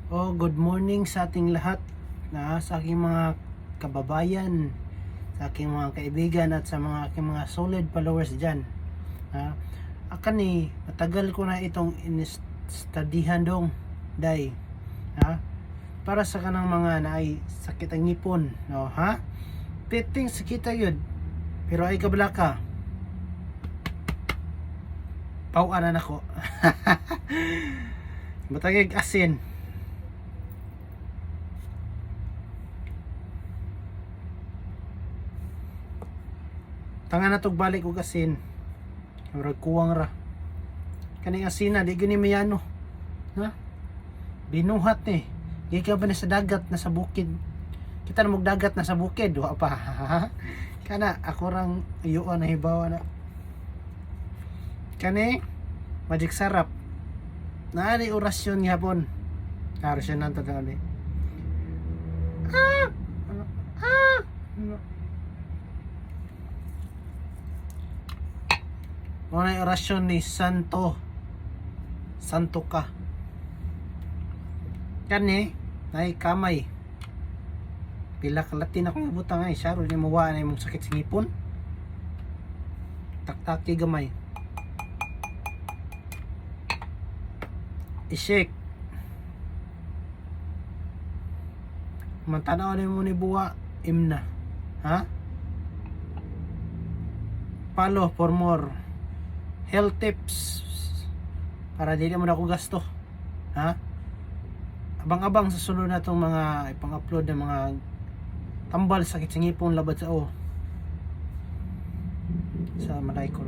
Good morning sa ating lahat, sa aking mga kababayan, sa aking mga kaibigan at sa mga aking mga solid followers dyan. Akan ni matagal ko na itong studyhan dong day. Para sa kanang mga naay sakit ang ngipon, no, piting sakita yun. Pero ay kabala ka. Pawanan ako. Matagig asin. Tanga na tog balik og asin. Murag kuwang ra. Kaning asin na di gani mayano. Binuhat ni. Di ka ba na sa dagat na sa bukid? Kita na mog dagat na sa bukid, wa pa. Kana ako rang ayuan na hibawa na. Kani magic sarap. Naani orasyon gyapon. Orasyon nan tataw ni. Mga orasyon ni Santo ka kani nay kamay pila ka latin akong butang ay saro ni mawa na imong sakit sa ngipon, taktaki gamay i-shake mantanaw ni mo ni buwa imna follow for more health tips para dili mo na ako gasto. Abang-abang sa sunod na itong mga ipang-upload ng mga tambal sakit sa ngipon labad sa malay ko.